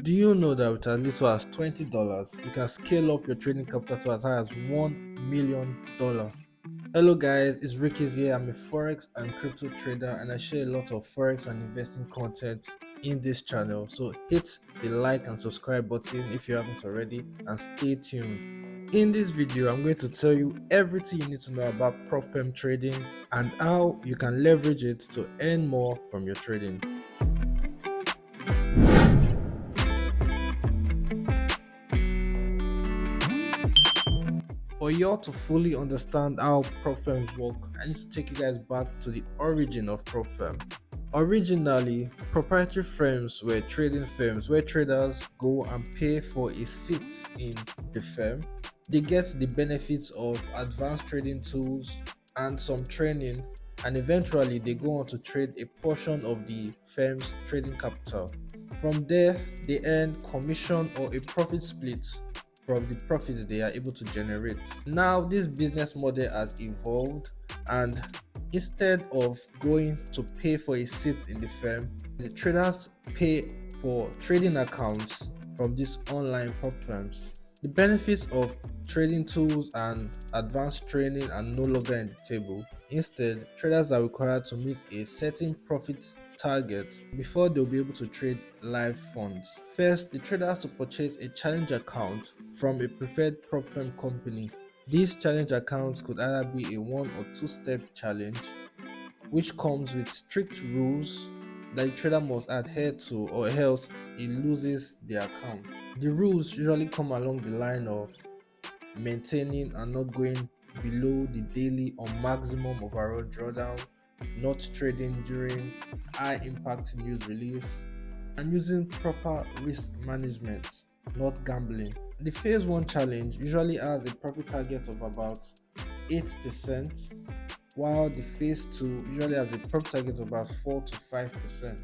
Do you know that with as little as $20, you can scale up your trading capital to as high as $1 million? Hello guys, it's Ricky here. I'm a forex and crypto trader and I share a lot of forex and investing content in this channel. So hit the like and subscribe button if you haven't already and stay tuned. In this video, I'm going to tell you everything you need to know about prop firm trading and how you can leverage it to earn more from your trading. For y'all to fully understand how prop firms work, I need to take you guys back to the origin of prop firm. Originally, proprietary firms were trading firms where traders go and pay for a seat in the firm. They get the benefits of advanced trading tools and some training, and eventually they go on to trade a portion of the firm's trading capital. From there, they earn commission or a profit split from the profits they are able to generate. Now, this business model has evolved, and instead of going to pay for a seat in the firm, the traders pay for trading accounts from these online prop firms. The benefits of trading tools and advanced training are no longer on the table. Instead, traders are required to meet a certain profit target before they'll be able to trade live funds. First, the trader has to purchase a challenge account from a preferred prop firm company. These challenge accounts could either be a 1 or 2-step challenge, which comes with strict rules that the trader must adhere to, or else he loses the account. The rules usually come along the line of maintaining and not going below the daily or maximum overall drawdown, not trading during high impact news release, and using proper risk management, not gambling. The phase 1 challenge usually has a profit target of about 8%, while the phase 2 usually has a profit target of about 4 to 5%.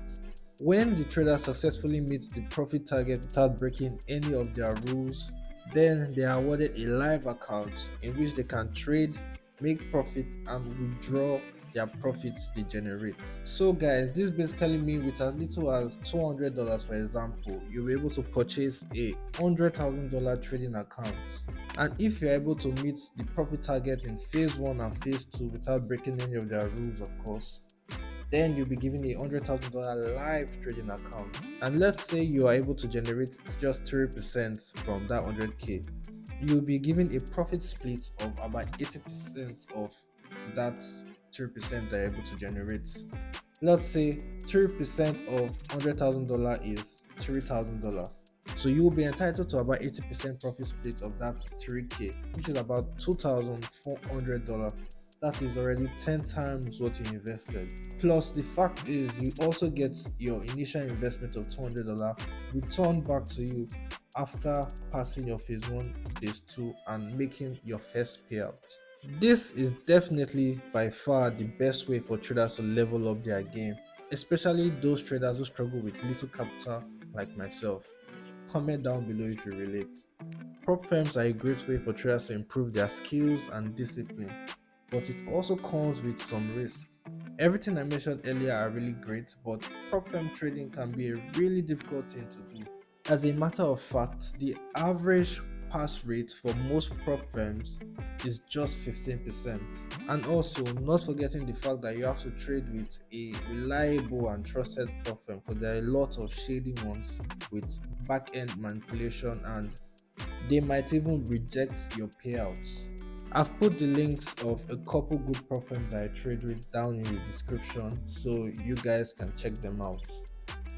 When the trader successfully meets the profit target without breaking any of their rules, then they are awarded a live account in which they can trade, make profit, and withdraw their profits they generate. So guys, this basically means with as little as $200, for example, you'll be able to purchase a $100,000 trading account. And if you're able to meet the profit target in phase 1 and phase 2 without breaking any of their rules, of course, then you'll be given a $100,000 live trading account. And let's say you are able to generate just 3% from that 100k, you'll be given a profit split of about 80% of that 3% that you're able to generate. Let's say 3% of $100,000 is $3,000. So you will be entitled to about 80% profit split of that 3k, which is about $2,400. That is already 10 times what you invested. Plus, the fact is, you also get your initial investment of $200 returned back to you after passing your phase 1, phase 2, and making your first payout. This is definitely by far the best way for traders to level up their game, especially those traders who struggle with little capital like myself. Comment down below if you relate. Prop firms are a great way for traders to improve their skills and discipline, but it also comes with some risk. Everything I mentioned earlier are really great, but prop firm trading can be a really difficult thing to do. As a matter of fact, the average pass rate for most prop firms is just 15%. And also, not forgetting the fact that you have to trade with a reliable and trusted prop firm, because there are a lot of shady ones with back-end manipulation, and they might even reject your payouts. I've put the links of a couple good prop firms that I trade with down in the description, so you guys can check them out.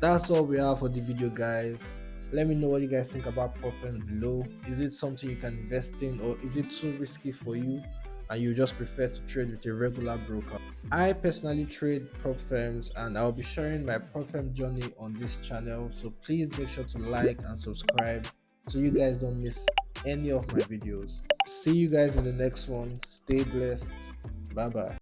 That's all we have for the video, guys. Let me know what you guys think about prop firms below. Is it something you can invest in, or is it too risky for you and you just prefer to trade with a regular broker? I personally trade prop firms, and I'll be sharing my prop firm journey on this channel, so please make sure to like and subscribe so you guys don't miss any of my videos. See you guys in the next one. Stay blessed. Bye bye.